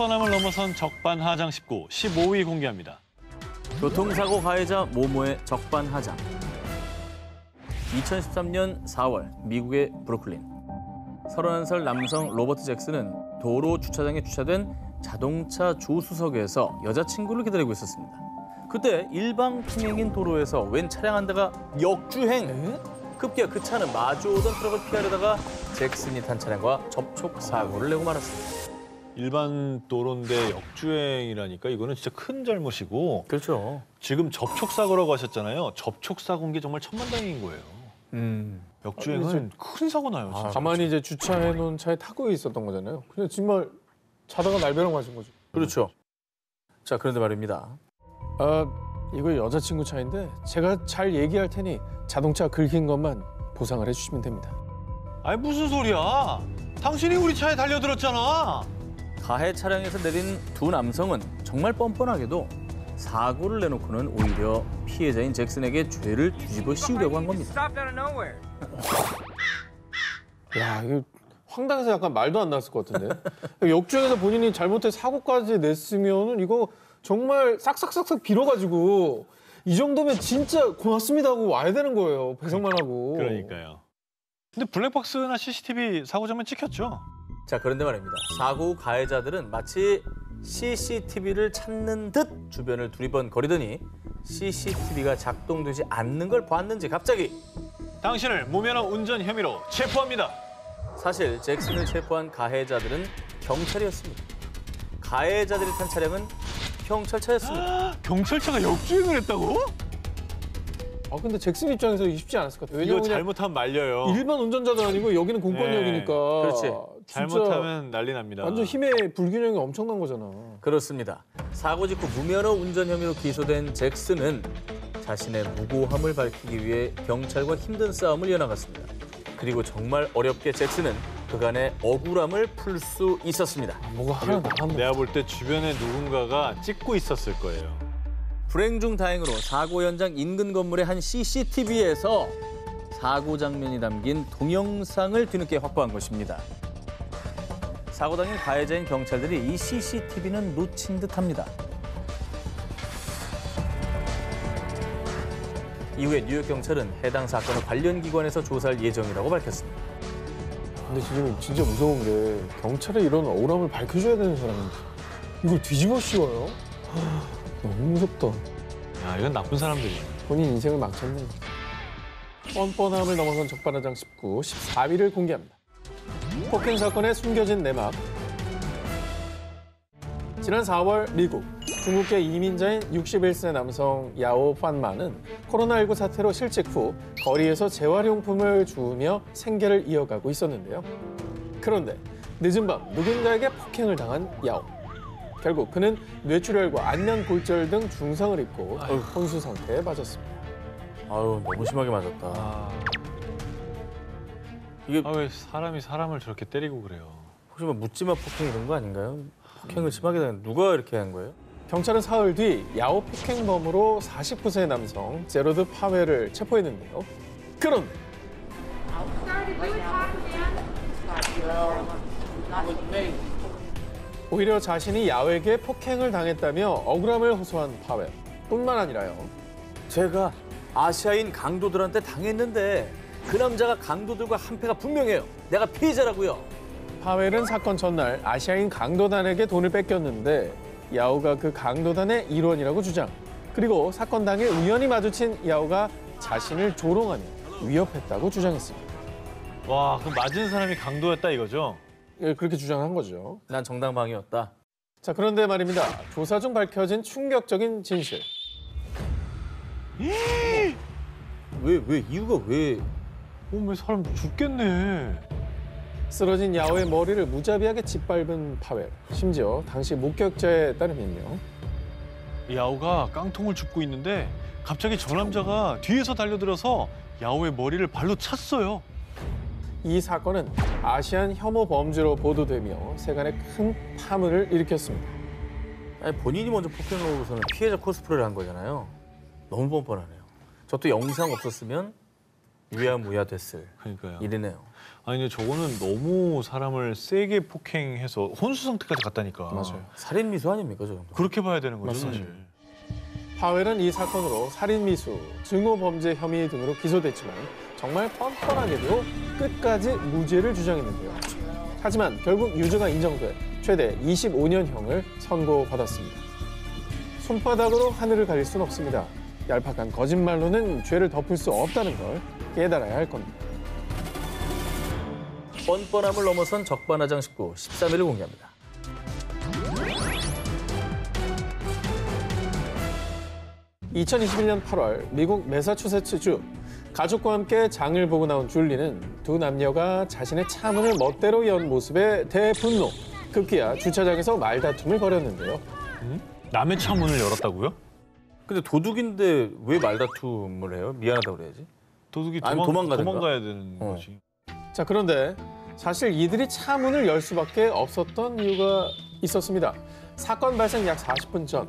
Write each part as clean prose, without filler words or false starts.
뻔함을 넘어선 적반하장 19, 15위 공개합니다. 교통사고 가해자 모모의 적반하장. 2013년 4월 미국의 브루클린. 31살 남성 로버트 잭슨은 도로 주차장에 주차된 자동차 조수석에서 여자친구를 기다리고 있었습니다. 그때 일방통행인 도로에서 웬 차량 한 대가 역주행! 급기야 그 차는 마주오던 트럭을 피하려다가 잭슨이 탄 차량과 접촉사고를 내고 말았습니다. 일반 도로인데 역주행이라니까 이거는 진짜 큰 잘못이고. 그렇죠. 지금 접촉사고라고 하셨잖아요. 접촉사고인 게 정말 천만다행인 거예요. 역주행은 큰 사고 나요. 진짜. 가만히 이제 주차해놓은 차에 타고 있었던 거잖아요. 그냥 정말 자다가 날벼락 맞은 거죠. 그렇죠. 자, 그런데 말입니다. 이거 여자친구 차인데 제가 잘 얘기할 테니 자동차 긁힌 것만 보상을 해주시면 됩니다. 아니 무슨 소리야? 당신이 우리 차에 달려들었잖아. 가해 차량에서 내린 두 남성은 정말 뻔뻔하게도 사고를 내놓고는 오히려 피해자인 잭슨에게 죄를 뒤집어 씌우려고 한 겁니다. 야, 이거 황당해서 약간 말도 안 나왔을 것 같은데. 역주행에서 본인이 잘못해 사고까지 냈으면은 이거 정말 싹싹싹싹 빌어가지고 이 정도면 진짜 고맙습니다 하고 와야 되는 거예요. 배송만 하고. 그러니까요. 근데 블랙박스나 CCTV 사고 장면 찍혔죠? 자, 그런데 말입니다. 사고 후 가해자들은 마치 CCTV를 찾는 듯 주변을 두리번거리더니 CCTV가 작동되지 않는 걸 봤는지 갑자기 당신을 무면허 운전 혐의로 체포합니다. 사실 잭슨을 체포한 가해자들은 경찰이었습니다. 가해자들이 탄 차량은 경찰차였습니다. 경찰차가 역주행을 했다고? 근데 잭슨 입장에서 쉽지 않았을 것 같아요. 이거 왜냐면 잘못하면 말려요. 일반 운전자도 아니고 여기는 공권력이니까. 그렇지. 잘못하면 난리 납니다. 완전 힘의 불균형이 엄청난 거잖아. 그렇습니다. 사고 직후 무면허 운전 혐의로 기소된 잭슨은 자신의 무고함을 밝히기 위해 경찰과 힘든 싸움을 이어나갔습니다. 그리고 정말 어렵게 잭슨은 그간의 억울함을 풀 수 있었습니다. 뭐가 하나 나갔네. 내가 볼 때 주변에 누군가가 찍고 있었을 거예요. 불행 중 다행으로 사고 현장 인근 건물의 한 CCTV에서 사고 장면이 담긴 동영상을 뒤늦게 확보한 것입니다. 사고 당일 가해자인 경찰들이 이 CCTV는 놓친 듯합니다. 이후에 뉴욕 경찰은 해당 사건을 관련 기관에서 조사할 예정이라고 밝혔습니다. 근데 지금 진짜 무서운 게 경찰에 이런 억울함을 밝혀줘야 되는 사람인데 이걸 뒤집어 씌워요? 너무 무섭다. 야, 이건 나쁜 사람들이야. 본인 인생을 망쳤네. 뻔뻔함을 넘어선 적반하장 19, 14위를 공개합니다. 폭행 사건의 숨겨진 내막. 지난 4월 미국, 중국계 이민자인 61세 남성 야오 판마는 코로나19 사태로 실직 후 거리에서 재활용품을 주우며 생계를 이어가고 있었는데요. 그런데 늦은 밤 누군가에게 폭행을 당한 야오. 결국 그는 뇌출혈과 안면 골절 등 중상을 입고 혼수 상태에 빠졌습니다. 아유, 너무 심하게 맞았다. 이게 왜 사람이 사람을 저렇게 때리고 그래요? 혹시 뭐 묻지마 폭행 이런 거 아닌가요? 폭행을 심하게 당한 누가 이렇게 한 거예요? 경찰은 사흘 뒤 야오 폭행범으로 49세 남성 제로드 파웰을 체포했는데요. 그런데 오히려 자신이 야오에게 폭행을 당했다며 억울함을 호소한 파웰. 뿐만 아니라요. 제가 아시아인 강도들한테 당했는데 그 남자가 강도들과 한패가 분명해요. 내가 피해자라고요. 파웰은 사건 전날 아시아인 강도단에게 돈을 뺏겼는데 야오가 그 강도단의 일원이라고 주장. 그리고 사건 당일 우연히 마주친 야오가 자신을 조롱하며 위협했다고 주장했습니다. 와, 그럼 맞은 사람이 강도였다 이거죠? 예, 그렇게 주장한 거죠. 난 정당방위였다. 자, 그런데 말입니다. 조사 중 밝혀진 충격적인 진실. 왜 이유가 왜? 왜 사람 죽겠네. 쓰러진 야오의 머리를 무자비하게 짓밟은 파웰. 심지어 당시 목격자에 따르면요. 야오가 깡통을 줍고 있는데 갑자기 저 남자가 뒤에서 달려들어서 야오의 머리를 발로 찼어요. 이 사건은 아시안 혐오 범죄로 보도되며 세간에 큰 파문을 일으켰습니다. 아니, 본인이 먼저 폭행을 하고서는 피해자 코스프레를 한 거잖아요. 너무 뻔뻔하네요. 저 또 영상 없었으면 유야무야 됐을 그러니까요. 일이네요. 아니 근데 저거는 너무 사람을 세게 폭행해서 혼수 상태까지 갔다니까. 맞아요. 살인 미수 아닙니까 저 정도? 그렇게 봐야 되는 거죠, 맞습니다. 사실. 파웰은 이 사건으로 살인미수, 증오범죄 혐의 등으로 기소됐지만 정말 뻔뻔하게도 끝까지 무죄를 주장했는데요. 하지만 결국 유죄가 인정돼 최대 25년형을 선고받았습니다. 손바닥으로 하늘을 가릴 순 없습니다. 얄팍한 거짓말로는 죄를 덮을 수 없다는 걸 깨달아야 할 겁니다. 뻔뻔함을 넘어선 적반하장 19, 13일을 공개합니다. (2021년 8월) 미국 매사추세츠주 가족과 함께 장을 보고 나온 줄리는 두 남녀가 자신의 차문을 멋대로 연 모습에 대분노. 급기야 주차장에서 말다툼을 벌였는데요. 남의 차 문을 열었다고요? 근데 도둑인데 왜 말다툼을 해요? 미안하다고 그래야지. 도둑이 아니, 도망가든가. 도망가야 되는 어. 거지. 자, 그런데 사실 이들이 차 문을 열 수밖에 없었던 이유가 있었습니다. 사건 발생 약 40분 전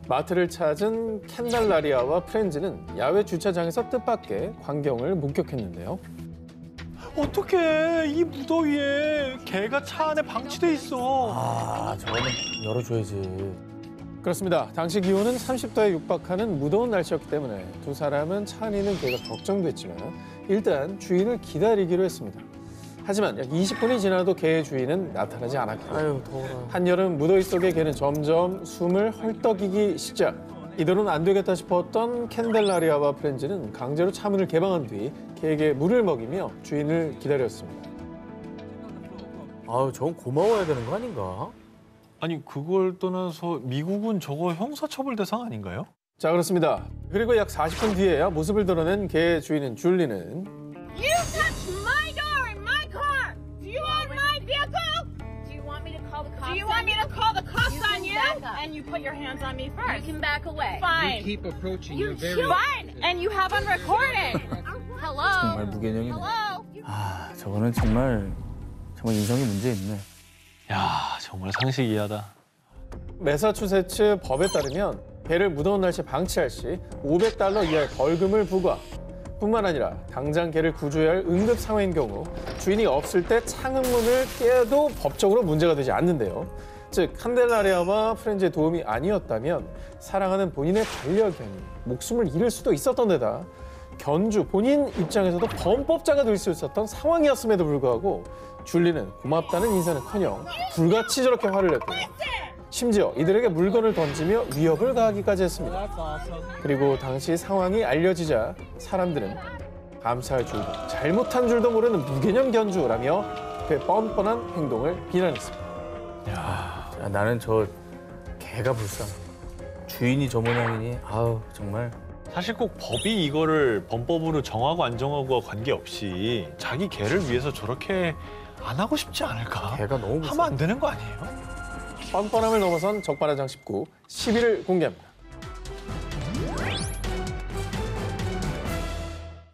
마트를 찾은 캔달라리아와 프렌즈는 야외 주차장에서 뜻밖의 광경을 목격했는데요. 어떡해, 이 무더위에 개가 차 안에 방치돼 있어. 아, 저거는 열어줘야지. 그렇습니다. 당시 기온은 30도에 육박하는 무더운 날씨였기 때문에 두 사람은 차 안에 있는 개가 걱정됐지만 일단 주인을 기다리기로 했습니다. 하지만 약 20분이 지나도 개의 주인은 나타나지 않았고 아유, 더워라. 한여름 무더위 속의 개는 점점 숨을 헐떡이기 시작. 이대로는 안 되겠다 싶었던 캔델라리아와 프렌즈는 강제로 차문을 개방한 뒤 개에게 물을 먹이며 주인을 기다렸습니다. 아유, 저건 고마워야 되는 거 아닌가? 아니 그걸 떠나서 미국은 저거 형사처벌 대상 아닌가요? 자, 그렇습니다. 그리고 약 40분 뒤에야 모습을 드러낸 개의 주인인 줄리는 You touched my door in my car. Do you own my vehicle? Do you want me to call the cops? Do you want me to call the cops You can on you? back up. And you put your hands on me You first. can back away. Fine. Keep approaching. You You're very. fine. And you have on recording. Hello. 정말 무개념이네. Hello. 아, 저거는 정말 인성이 문제 있네. 야 정말 상식이하다. 매사추세츠 법에 따르면 개를 무더운 날씨에 방치할 시 $500 이하의 벌금을 부과. 뿐만 아니라 당장 개를 구조해야 할 응급 상황인 경우 주인이 없을 때 창문을 깨도 법적으로 문제가 되지 않는데요. 즉 칸델라리아와 프렌즈의 도움이 아니었다면 사랑하는 본인의 반려견이 목숨을 잃을 수도 있었던 데다 견주 본인 입장에서도 범법자가 될 수 있었던 상황이었음에도 불구하고 줄리는 고맙다는 인사는커녕 불같이 저렇게 화를 냈고요. 심지어 이들에게 물건을 던지며 위협을 가하기까지 했습니다. 그리고 당시 상황이 알려지자 사람들은 감사할 줄도 잘못한 줄도 모르는 무개념 견주라며 그의 뻔뻔한 행동을 비난했습니다. 야, 나는 저 개가 불쌍해. 주인이 저 모양이니 아우 정말. 사실 꼭 법이 이거를 범법으로 정하고 안 정하고와 관계없이 자기 개를 위해서 저렇게 안 하고 싶지 않을까? 개가 너무 하면 안 되는 거 아니에요? 뻔뻔함을 넘어선 적반하장 19, 10일을 공개합니다.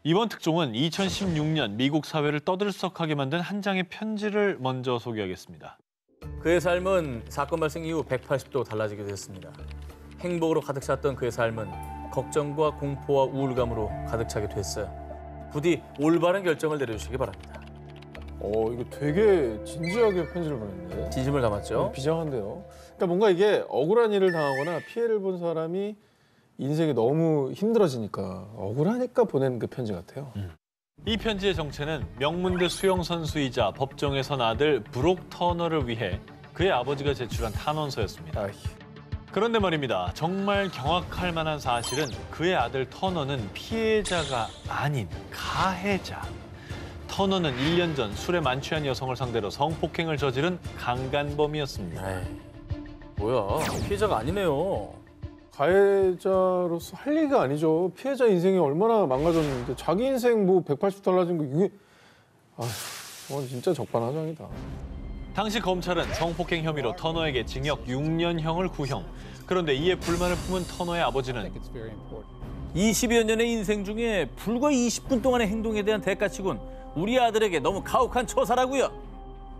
이번 특종은 2016년 미국 사회를 떠들썩하게 만든 한 장의 편지를 먼저 소개하겠습니다. 그의 삶은 사건 발생 이후 180도 달라지게 됐습니다. 행복으로 가득 찼던 그의 삶은 걱정과 공포와 우울감으로 가득 차게 됐어요. 부디 올바른 결정을 내려주시기 바랍니다. 이거 되게 진지하게 편지를 보냈는데. 진심을 담았죠? 비장한데요. 그러니까 뭔가 이게 억울한 일을 당하거나 피해를 본 사람이 인생이 너무 힘들어지니까 억울하니까 보낸 그 편지 같아요. 이 편지의 정체는 명문대 수영 선수이자 법정에 선 아들 브록 터너를 위해 그의 아버지가 제출한 탄원서였습니다. 아이, 그런데 말입니다. 정말 경악할 만한 사실은 그의 아들 터너는 피해자가 아닌 가해자. 터너는 1년 전 술에 만취한 여성을 상대로 성폭행을 저지른 강간범이었습니다. 에이, 뭐야, 피해자가 아니네요. 가해자로서 할 얘기가 아니죠. 피해자 인생이 얼마나 망가졌는데 자기 인생 뭐 180 달라진 거 이게 진짜 적반하장이다. 당시 검찰은 성폭행 혐의로 터너에게 징역 6년형을 구형. 그런데 이에 불만을 품은 터너의 아버지는 It's very important. 20여 년의 인생 중에 불과 20분 동안의 행동에 대한 대가치곤 우리 아들에게 너무 가혹한 처사라고요.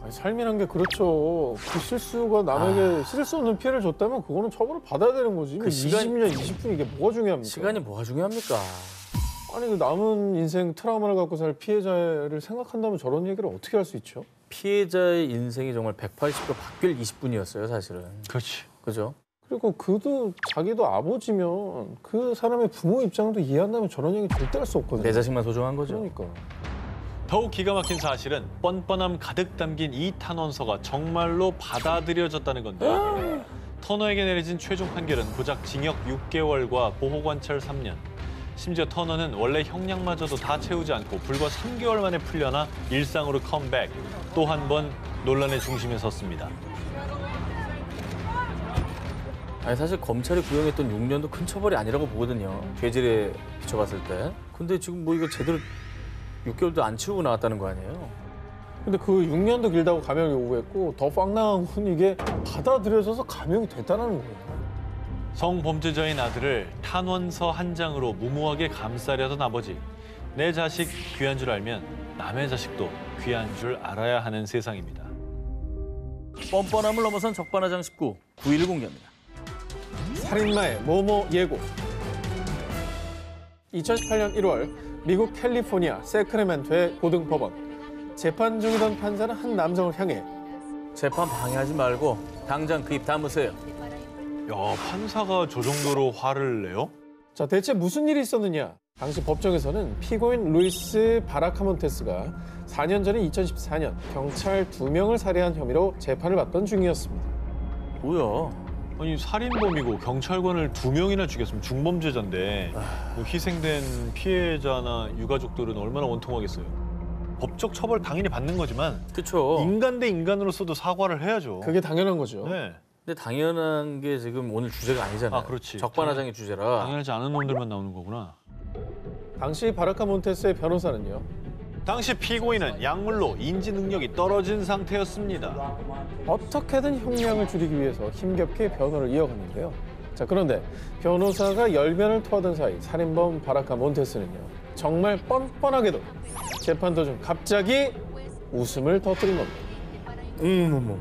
삶이란 게 그렇죠. 그 실수가 남에게 실을 수 없는 피해를 줬다면 그거는 처벌을 받아야 되는 거지. 그 시간- 20년, 20분 이게 뭐가 중요합니까? 시간이 뭐가 중요합니까? 아니 그 남은 인생 트라우마를 갖고 살 피해자를 생각한다면 저런 얘기를 어떻게 할 수 있죠? 피해자의 인생이 정말 180도 바뀔 20분이었어요, 사실은. 그렇지. 그죠? 그리고 그도 자기도 아버지면 그 사람의 부모 입장도 이해한다면 저런 얘기 절대 할 수 없거든요. 내 자식만 소중한 거죠. 그러니까. 더욱 기가 막힌 사실은 뻔뻔함 가득 담긴 이 탄원서가 정말로 받아들여졌다는 건데 터너에게 내려진 최종 판결은 고작 징역 6개월과 보호관찰 3년. 심지어 터너는 원래 형량마저도 다 채우지 않고 불과 3개월 만에 풀려나 일상으로 컴백. 또 한 번 논란의 중심에 섰습니다. 아니 사실 검찰이 구형했던 6년도 큰 처벌이 아니라고 보거든요. 죄질에 비춰봤을 때. 근데 지금 뭐 이거 제대로 6개월도 안 치우고 나왔다는 거 아니에요? 근데 그 6년도 길다고 감형 요구했고 더 빵나한 건 이게 받아들여져서 감형이 됐다는 거예요. 성범죄자인 아들을 탄원서 한 장으로 무모하게 감싸려던 아버지. 내 자식 귀한 줄 알면 남의 자식도 귀한 줄 알아야 하는 세상입니다. 뻔뻔함을 넘어선 적반하장 19, 9일 공개합니다. 살인마의 모모 예고. 2018년 1월 미국 캘리포니아 세크라멘토의 고등법원. 재판 중이던 판사는 한 남성을 향해 재판 방해하지 말고 당장 그 입 다무세요. 야, 판사가 저 정도로 화를 내요? 자, 대체 무슨 일이 있었느냐? 당시 법정에서는 피고인 루이스 바라카몬테스가 4년 전인 2014년 경찰 2명을 살해한 혐의로 재판을 받던 중이었습니다. 뭐야? 아니 살인범이고 경찰관을 2명이나 죽였으면 중범죄자인데 뭐 희생된 피해자나 유가족들은 얼마나 원통하겠어요. 법적 처벌 당연히 받는 거지만 그쵸. 인간 대 인간으로서도 사과를 해야죠. 그게 당연한 거죠. 네. 근데 당연한 게 지금 오늘 주제가 아니잖아요. 아, 그렇지. 적반하장의 주제라. 당연하지 않은 놈들만 나오는 거구나. 당시 바라카몬테스의 변호사는요. 당시 피고인은 약물로 인지 능력이 떨어진 상태였습니다. 어떻게든 형량을 줄이기 위해서 힘겹게 변호를 이어갔는데요. 자, 그런데 변호사가 열변을 토하던 사이 살인범 바라카몬테스는요. 정말 뻔뻔하게도 재판 도중 갑자기 웃음을 터뜨린 겁니다. 어머머.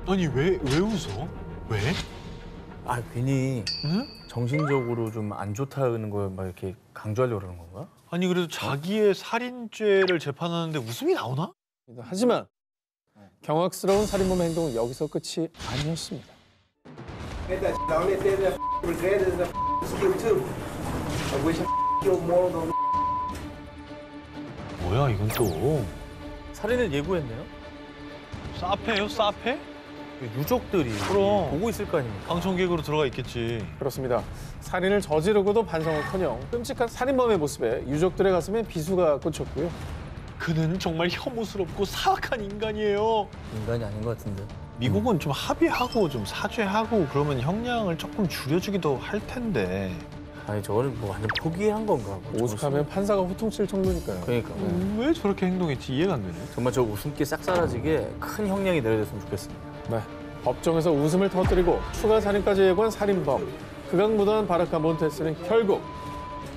아니 왜 웃어? 왜? 아 괜히 응? 정신적으로 좀 안 좋다는 걸 막 이렇게 강조하려고 그러는 건가? 아니 그래도 자기의 살인죄를 재판하는데 웃음이 나오나? 하지만 경악스러운 살인범의 행동은 여기서 끝이 아니었습니다. Get that shit. The only thing that regret is the skill too. I wish I killed more of them. 뭐야 이건 또 살인을 예고했네요. 사페예요 사페? 유족들이 그럼. 보고 있을 거 아닙니까? 방청객으로 들어가 있겠지. 그렇습니다. 살인을 저지르고도 반성은커녕 끔찍한 살인범의 모습에 유족들의 가슴에 비수가 꽂혔고요. 그는 정말 혐오스럽고 사악한 인간이에요. 인간이 아닌 것 같은데. 미국은 좀 합의하고 좀 사죄하고 그러면 형량을 조금 줄여주기도 할 텐데. 아니 저거는 뭐 완전 포기한 건가? 뭐 오죽하면 판사가 호통칠 정도니까요. 그러니까 왜 저렇게 행동했지 이해가 안 되네. 정말 저 웃음기 싹 사라지게 큰 형량이 내려졌으면 좋겠습니다. 네. 법정에서 웃음을 터뜨리고 추가 살인까지 예고한 살인범. 극악무도한 바라카몬테스는 결국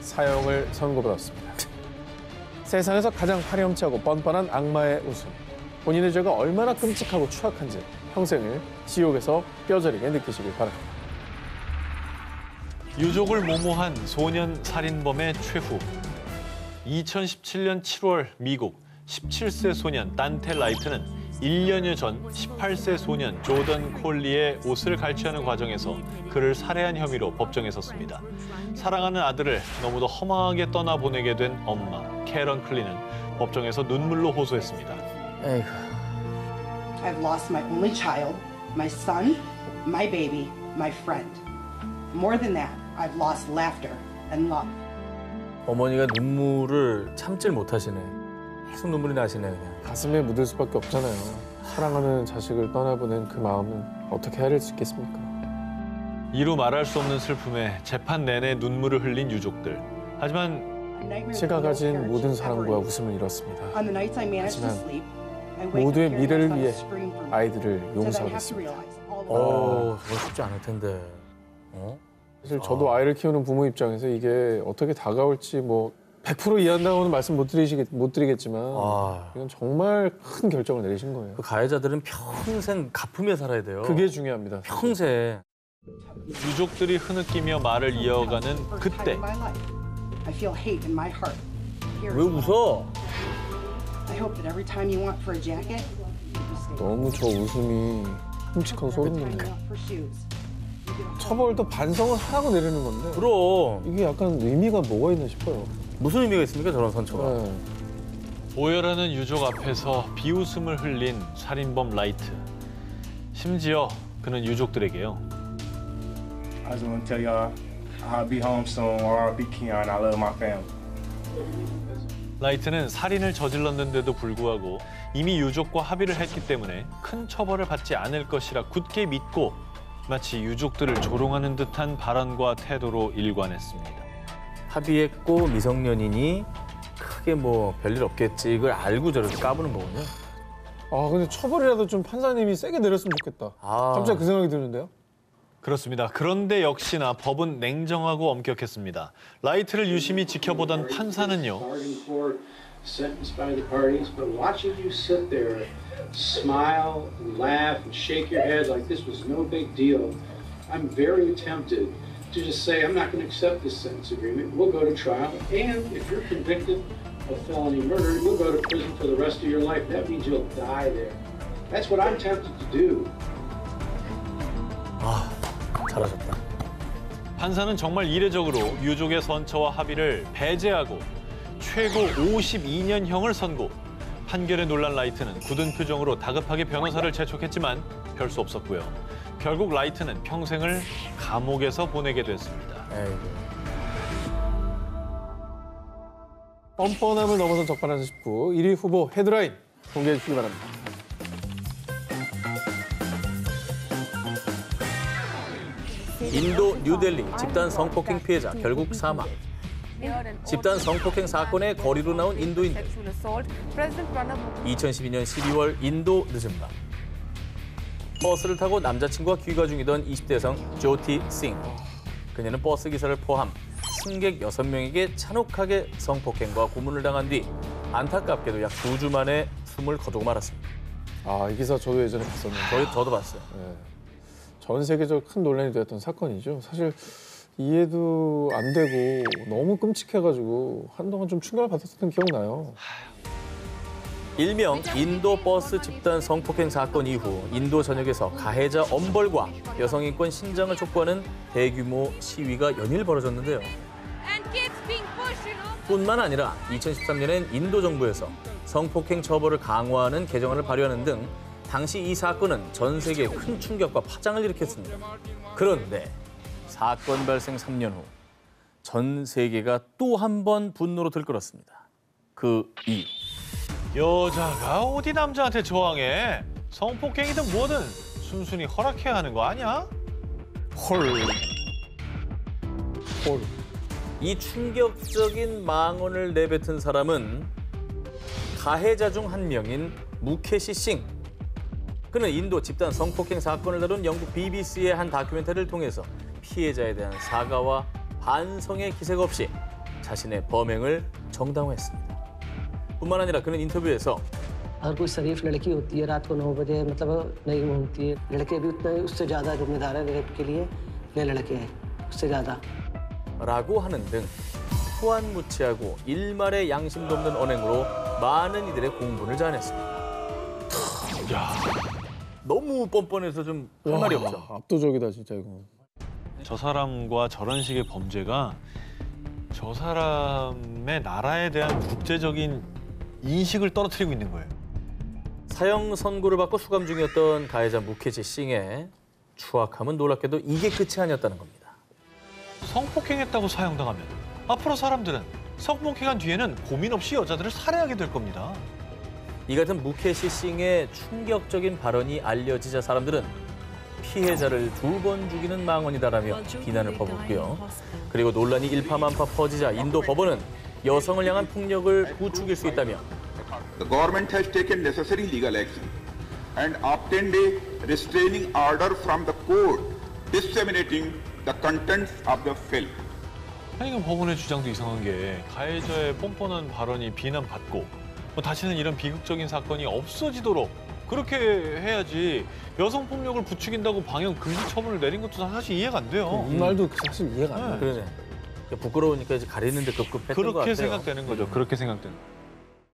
사형을 선고받았습니다. 세상에서 가장 파렴치하고 뻔뻔한 악마의 웃음. 본인의 죄가 얼마나 끔찍하고 추악한지 평생을 지옥에서 뼈저리게 느끼시길 바랍니다. 유족을 모모한 소년 살인범의 최후. 2017년 7월 미국 17세 소년 단테 라이트는 1년여 전 18세 소년 조던 콜리의 옷을 갈취하는 과정에서 그를 살해한 혐의로 법정에 섰습니다. 사랑하는 아들을 너무도 허망하게 떠나보내게 된 엄마 캐런 클리는 법정에서 눈물로 호소했습니다. 에이구. I've lost my only child, my son, my baby, my friend. More than that, I've lost laughter and love. 어머니가 눈물을 참질 못하시네. 계속 눈물이 나시네 그냥. 가슴에 묻을 수밖에 없잖아요. 사랑하는 자식을 떠나보낸 그 마음은 어떻게 헤아릴 수 있겠습니까? 이루 말할 수 없는 슬픔에 재판 내내 눈물을 흘린 유족들. 하지만 제가 가진 모든 사랑과 웃음을 잃었습니다. On the nights I managed to 하지만 sleep, I wake up 모두의 hearing 미래를 my 위해 son scream for me. 아이들을 Said I have to 용서하겠습니다. realize all the 그거 쉽지 않을 텐데. 어? 사실 저도 아이를 키우는 부모 입장에서 이게 어떻게 다가올지 뭐 100% 이해한다고는 말씀 못 드리겠지만 아, 이건 정말 큰 결정을 내리신 거예요. 그 가해자들은 평생 갚으며 살아야 돼요. 그게 중요합니다. 평생. 유족들이 흐느끼며 말을 이어가는 그때 time of my life. I feel hate in my heart. Here, 왜 웃어? I hope that every time you want for a jacket, you stay. 너무 저 웃음이 끔찍하고 소름 Every time 돋네. you want for shoes. you get a 처벌도 반성을 하라고 내리는 건데 그럼 이게 약간 의미가 뭐가 있나 싶어요. 무슨 의미가 있습니까 저런 선처가? 네. 오열하는 유족 앞에서 비웃음을 흘린 살인범 라이트. 심지어 그는 유족들에게요. I just want to tell y'all, I'll be home soon, or I'll be Keon. I love my family. 라이트는 살인을 저질렀는데도 불구하고 이미 유족과 합의를 했기 때문에 큰 처벌을 받지 않을 것이라 굳게 믿고 마치 유족들을 조롱하는 듯한 발언과 태도로 일관했습니다. 합의했고 미성년이니 크게 뭐 별일 없겠지 이걸 알고 저렇게 까부는 거군요. 아 근데 처벌이라도 좀 판사님이 세게 내렸으면 좋겠다. 아. 갑자기 그 생각이 드는데요. 그렇습니다. 그런데 역시나 법은 냉정하고 엄격했습니다. 라이트를 유심히 지켜보던 판사는요. Bargained for, sentenced by the parties, but watching you sit there, smile, laugh, and shake your head like this was no big deal, I'm very tempted to just say, I'm not going to accept this sentence agreement. We'll go to trial, and if you're convicted of felony murder, you'll go to prison for the rest of your life. That means you'll die there. That's what I'm tempted to do. 잘하셨다. 판사는 정말 이례적으로 유족의 선처와 합의를 배제하고 최고 52년형을 선고. 판결에 놀란 라이트는 굳은 표정으로 다급하게 변호사를 재촉했지만 별 수 없었고요. 결국 라이트는 평생을 감옥에서 보내게 됐습니다. 에이구. 뻔뻔함을 넘어선 적반하장 19 1위 후보 헤드라인 공개해 주시기 바랍니다. 인도 뉴델리 집단 성폭행 피해자 결국 사망. 집단 성폭행 사건의 거리로 나온 인도인들. 2012년 12월 인도 늦은 밤. 버스를 타고 남자친구와 귀가 중이던 20대 여성 조티 싱. 그녀는 버스 기사를 포함 승객 6명에게 잔혹하게 성폭행과 고문을 당한 뒤 안타깝게도 약 2주 만에 숨을 거두고 말았습니다. 아 이 기사 저도 예전에 봤었는데 저도 봤어요. 네. 전 세계적으로 큰 논란이 되었던 사건이죠. 사실 이해도 안 되고 너무 끔찍해가지고 한동안 좀 충격을 받았던 기억나요. 일명 인도 버스 집단 성폭행 사건 이후 인도 전역에서 가해자 엄벌과 여성인권 신장을 촉구하는 대규모 시위가 연일 벌어졌는데요. And kids being pushed, you know. 뿐만 아니라 2013년엔 인도 정부에서 성폭행 처벌을 강화하는 개정안을 발의하는 등 당시 이 사건은 전 세계에 큰 충격과 파장을 일으켰습니다. 그런데 사건 발생 3년 후 전 세계가 또 한 번 분노로 들끓었습니다. 그 이유. 여자가 어디 남자한테 저항해? 성폭행이든 뭐든 순순히 허락해야 하는 거 아니야? 헐. 이 충격적인 망언을 내뱉은 사람은 가해자 중 한 명인 무케시 싱. 그는 인도 집단 성폭행 사건을 다룬 영국 BBC의 한 다큐멘터리를 통해서 피해자에 대한 사과와 반성의 기색 없이 자신의 범행을 정당화했습니다. 뿐만 아니라 그는 인터뷰에서 अगर कोई शरीफ लड़की होती है रात को 9 बजे मतलब नहीं घूमती है लड़के भी उतना उससे ज़्यादा जिम्मेदार है रेप के लिए ये लड़के हैं उससे ज़्यादा 라고 하는 등 후안무치하고 일말의 양심도 없는 언행으로 많은 이들의 공분을 자아냈습니다. 너무 뻔뻔해서 좀 할 말이 없죠. 압도적이다 진짜 이거. 저 사람과 저런 식의 범죄가 저 사람의 나라에 대한 국제적인 인식을 떨어뜨리고 있는 거예요. 사형 선고를 받고 수감 중이었던 가해자 무케시 싱의 추악함은 놀랍게도 이게 끝이 아니었다는 겁니다. 성폭행했다고 사형당하면 앞으로 사람들은 성폭행한 뒤에는 고민 없이 여자들을 살해하게 될 겁니다. 이 같은 무케시 싱의 충격적인 발언이 알려지자 사람들은 피해자를 2번 죽이는 망언이다라며 비난을 퍼붓고요. 그리고 논란이 일파만파 퍼지자 인도 법원은 여성을 향한 폭력을 부추길 수 있다며 The government has taken necessary legal action and obtained a restraining order from the court disseminating the contents of the film. 아니 그 법원의 주장도 이상한 게 가해자의 뻔뻔한 발언이 비난받고 다시는 이런 비극적인 사건이 없어지도록 그렇게 해야지 여성 폭력을 부추긴다고 방역 금지 처분을 내린 것도 사실 이해가 안 돼요. 이 말도 사실 이해가 안 돼요. 그러네. 부끄러우니까 이제 가리는데 급급했던 것 같아요. 그렇게 생각되는 거죠. 그렇게 생각되는.